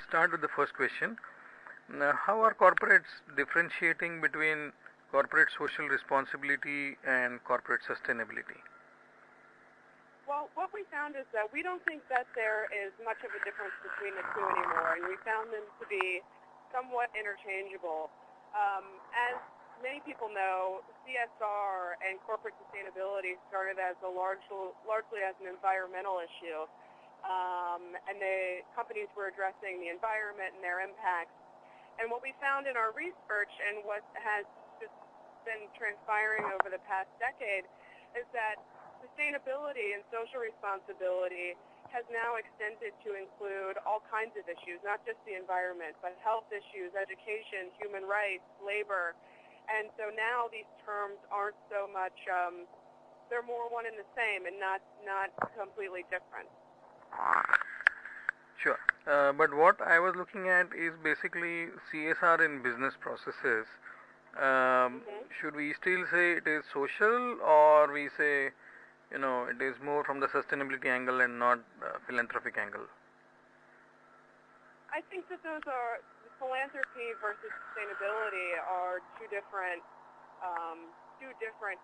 start with the first question. Now, how are corporates differentiating between corporate social responsibility and corporate sustainability? Well, what we found is that we don't think that there is much of a difference between the two anymore, and we found them to be somewhat interchangeable. As many people know, CSR and corporate sustainability started as largely as an environmental issue, and the companies were addressing the environment and their impacts. And what we found in our research and what has just been transpiring over the past decade is that sustainability and social responsibility has now extended to include all kinds of issues, not just the environment, but health issues, education, human rights, labor. And so now these terms aren't so much, they're more one and the same and not completely different. Sure. But what I was looking at is basically CSR in business processes. Should we still say it is social, or we say it is more from the sustainability angle and not philanthropic angle? I think that those are, philanthropy versus sustainability are two different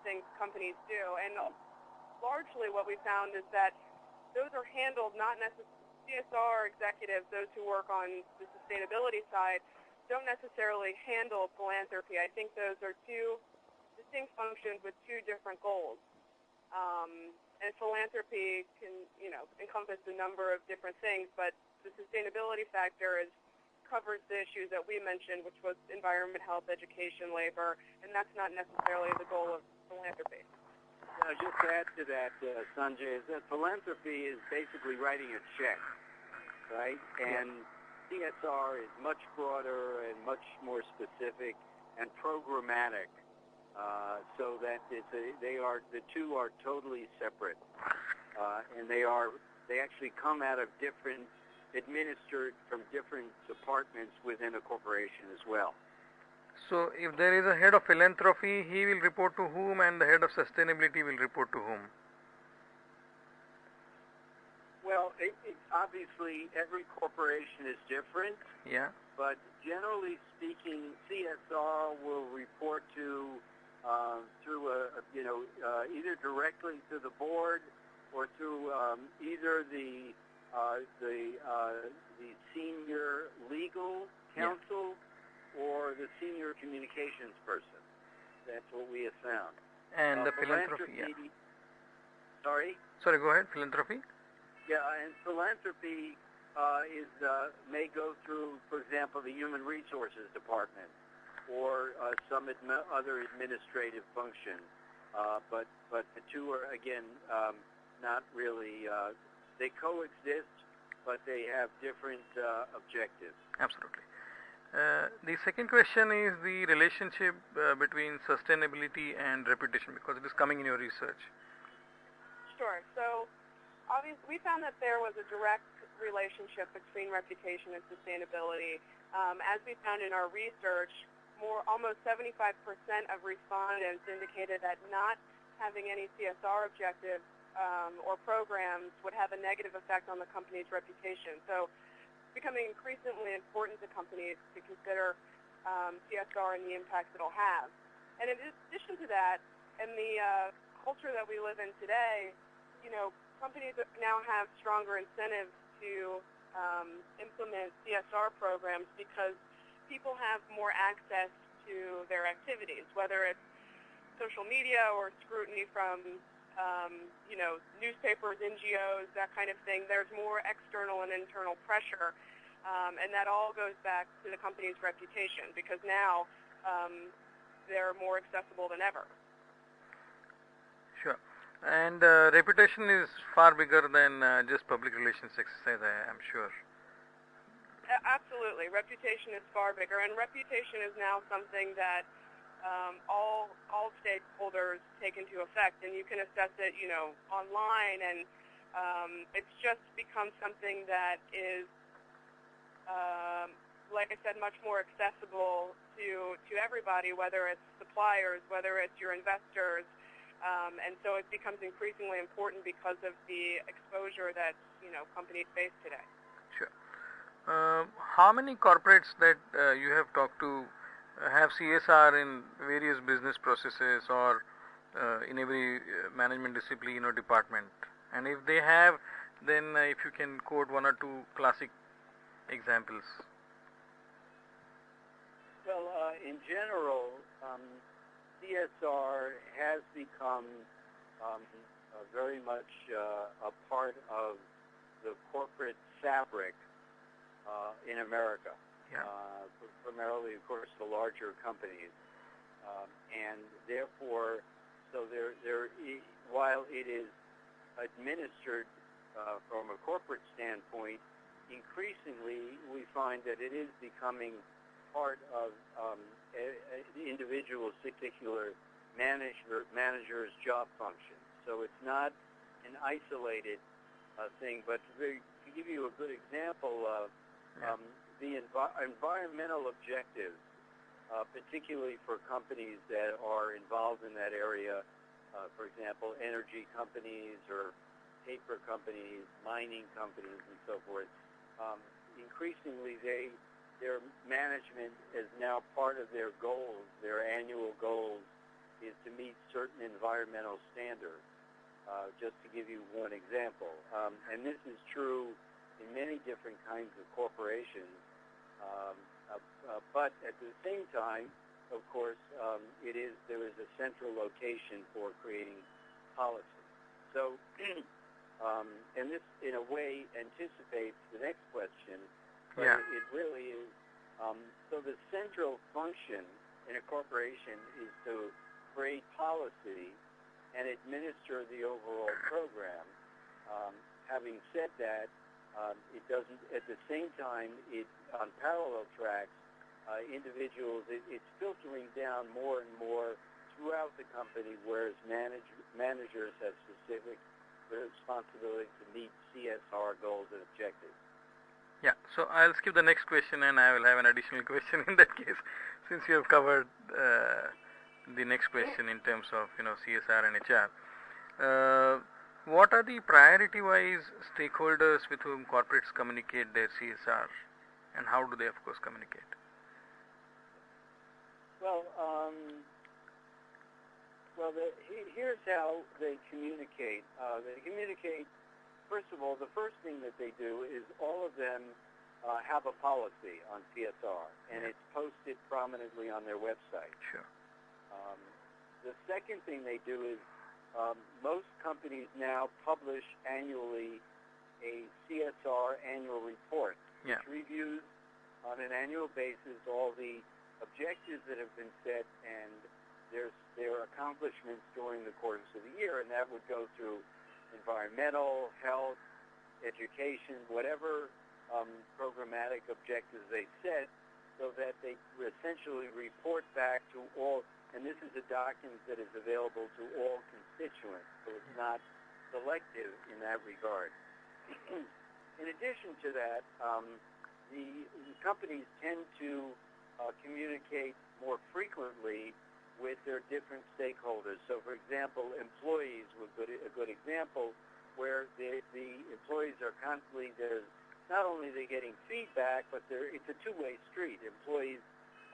things companies do. And largely what we found is that those are handled not necessarily, CSR executives, those who work on the sustainability side, don't necessarily handle philanthropy. I think those are two distinct functions with two different goals. And philanthropy can, encompass a number of different things, but the sustainability factor covers the issues that we mentioned, which was environment, health, education, labor, and that's not necessarily the goal of philanthropy. Just to add to that, Sanjay, is that philanthropy is basically writing a check, right? And CSR is much broader and much more specific and programmatic. So that the two are totally separate, and they actually come out of administered from different departments within a corporation as well. So if there is a head of philanthropy, he will report to whom, and the head of sustainability will report to whom? Well, obviously every corporation is different. Yeah. But generally speaking, CSR will report to through either directly to the board or through either the senior legal counsel or the senior communications person. That's what we have found. And the philanthropy. Sorry, go ahead. Philanthropy. Yeah, and philanthropy may go through, for example, the human resources department or some other administrative function. But the two are, again, not really, they coexist, but they have different objectives. Absolutely. The second question is the relationship between sustainability and reputation, because it is coming in your research. Sure. So obviously we found that there was a direct relationship between reputation and sustainability. As we found in our research, almost 75% of respondents indicated that not having any CSR objectives or programs would have a negative effect on the company's reputation. So it's becoming increasingly important to companies to consider CSR and the impacts it'll have. And in addition to that, in the culture that we live in today, companies now have stronger incentives to implement CSR programs because people have more access to their activities, whether it's social media or scrutiny from newspapers, NGOs, that kind of thing. There's more external and internal pressure, and that all goes back to the company's reputation because now they're more accessible than ever. Sure. And reputation is far bigger than just public relations exercise, I'm sure. Absolutely. Reputation is far bigger, and reputation is now something that all stakeholders take into effect, and you can assess it, online, and it's just become something that is, like I said, much more accessible to everybody, whether it's suppliers, whether it's your investors, and so it becomes increasingly important because of the exposure that companies face today. Sure. How many corporates that you have talked to have CSR in various business processes or in every management discipline or department? And if they have, then if you can quote one or two classic examples. Well, in general, CSR has become very much a part of the corporate fabric in America. Yeah. Primarily, of course, the larger companies, and therefore, so while it is administered from a corporate standpoint, increasingly we find that it is becoming part of the individual's particular manager's job function. So it's not an isolated thing. But to give you a good example, the environmental objectives, particularly for companies that are involved in that area, for example, energy companies or paper companies, mining companies, and so forth, increasingly their management is now part of their goals, their annual goals, is to meet certain environmental standards, just to give you one example. And this is true in many different kinds of corporations. But at the same time, of course, there is a central location for creating policy. So, and this, in a way, anticipates the next question. But it really is. So the central function in a corporation is to create policy and administer the overall program. Having said that, it doesn't. At the same time, on parallel tracks, individuals. It's filtering down more and more throughout the company, whereas managers have specific responsibility to meet CSR goals and objectives. Yeah, so I'll skip the next question and I will have an additional question in that case, since you have covered the next question in terms of CSR and HR. What are the priority-wise stakeholders with whom corporates communicate their CSR, and how do they, of course, communicate? Well, here's how they communicate. First of all, the first thing that they do is all of them have a policy on CSR, and it's posted prominently on their website. Sure. The second thing they do is most companies now publish annually a CSR annual report, which reviews on an annual basis all the objectives that have been set and their accomplishments during the course of the year, and that would go through environmental, health, education, whatever programmatic objectives they set, so that they essentially report back to all, and this is a document that is available to all constituents, so it's not selective in that regard. In addition to that, the companies tend to communicate more frequently with their different stakeholders. So, for example, employees would be a good example, where the employees are constantly, not only are they getting feedback, but it's a two-way street. Employees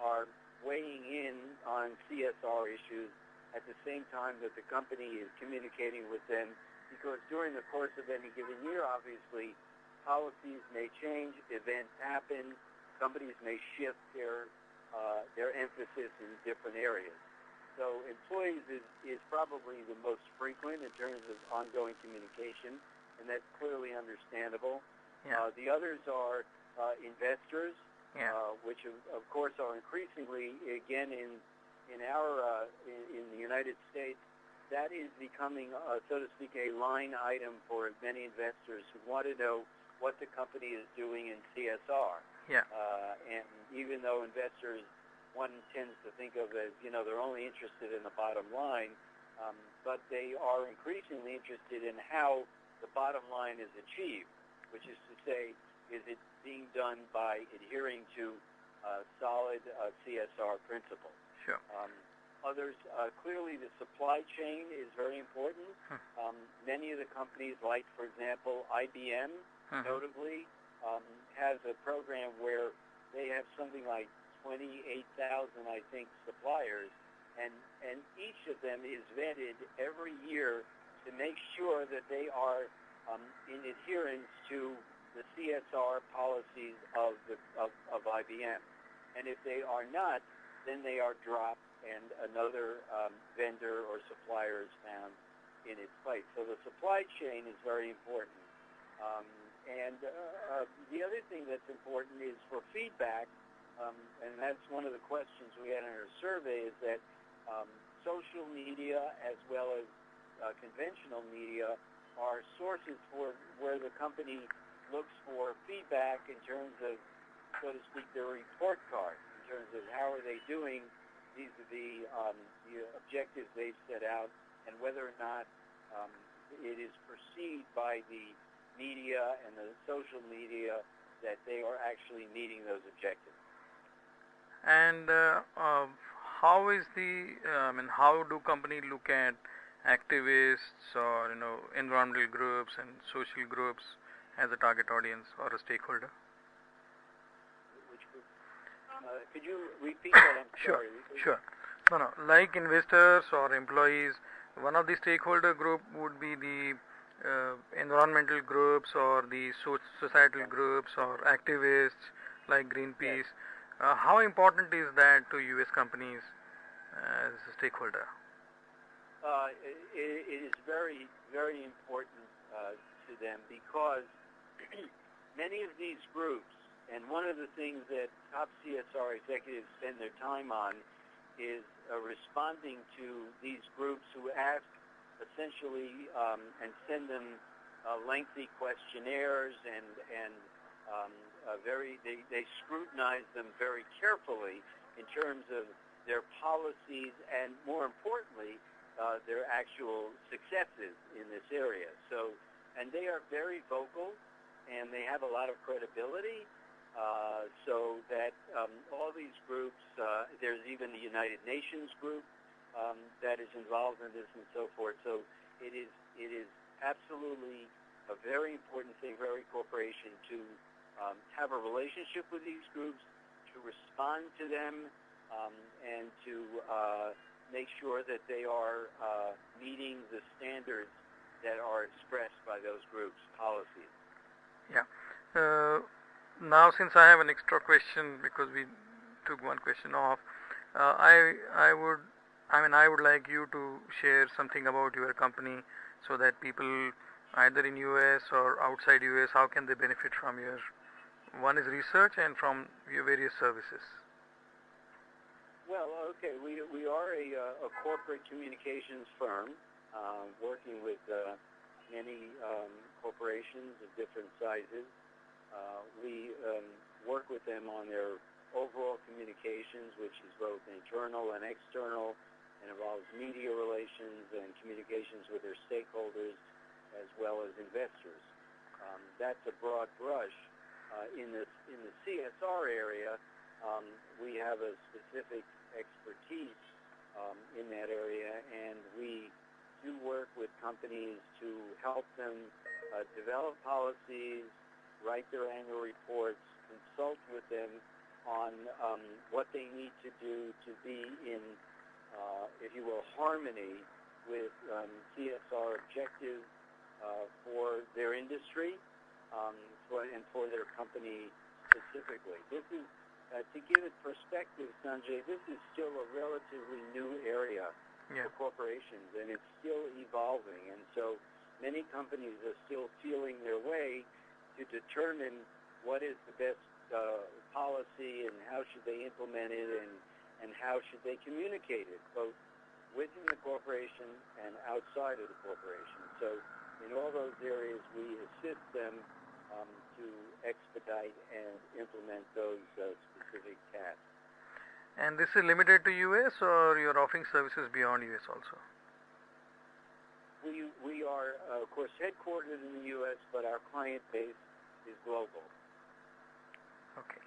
are weighing in on CSR issues at the same time that the company is communicating with them, because during the course of any given year, obviously, policies may change, events happen, companies may shift their emphasis in different areas. So employees is probably the most frequent in terms of ongoing communication, and that's clearly understandable. Yeah. The others are investors, which of course are increasingly, again, in the United States, that is becoming, so to speak, a line item for many investors who want to know what the company is doing in CSR. Yeah. And even though investors, one tends to think of as, they're only interested in the bottom line, but they are increasingly interested in how the bottom line is achieved, which is to say, is it being done by adhering to solid CSR principles? Sure. Others, clearly the supply chain is very important. Many of the companies, like, for example, IBM, notably, has a program where they have something like 28,000, I think, suppliers, and each of them is vetted every year to make sure that they are in adherence to the CSR policies of IBM. And if they are not, then they are dropped and another vendor or supplier is found in its place. So the supply chain is very important. And the other thing that's important is for feedback, and that's one of the questions we had in our survey, is that social media as well as conventional media are sources for where the company looks for feedback in terms of, so to speak, their report card, in terms of how are they doing vis-a-vis the objectives they've set out, and whether or not it is perceived by the media and the social media that they are actually meeting those objectives. And how is how do companies look at activists or environmental groups and social groups as a target audience or a stakeholder? Which group? Could you repeat that? I'm sorry. Sure. No. Like investors or employees, one of the stakeholder group would be the environmental groups or the societal groups or activists like Greenpeace. How important is that to U.S. companies as a stakeholder? It is very, very important to them because many of these groups, and one of the things that top CSR executives spend their time on is responding to these groups who ask essentially and send them lengthy questionnaires and they scrutinize them very carefully in terms of their policies and, more importantly, their actual successes in this area. So, and they are very vocal, and they have a lot of credibility. So that all these groups, there's even the United Nations group that is involved in this and so forth. So it is absolutely a very important thing for every corporation to have a relationship with these groups, to respond to them, and to make sure that they are meeting the standards that are expressed by those groups' policies. Yeah. Now, since I have an extra question because we took one question off, I would like you to share something about your company so that people either in US or outside US, how can they benefit from your, one is research and from your various services. Well, okay, we are a corporate communications firm working with many corporations of different sizes. We work with them on their overall communications, which is both internal and external, and involves media relations and communications with their stakeholders as well as investors. That's a broad brush. In the CSR area, we have a specific expertise in that area, and we do work with companies to help them develop policies, write their annual reports, consult with them on what they need to do to be in, if you will, harmony with CSR objectives for their industry and for their company specifically. This is, to give it perspective, Sanjay, this is still a relatively new area for corporations, and it's still evolving. And so many companies are still feeling their way to determine what is the best policy and how should they implement it and how should they communicate it, both within the corporation and outside of the corporation. So in all those areas, we assist them to expedite and implement those specific tasks. And this is limited to US, or you're offering services beyond US also? We are, of course, headquartered in the U.S., but our client base is global. Okay.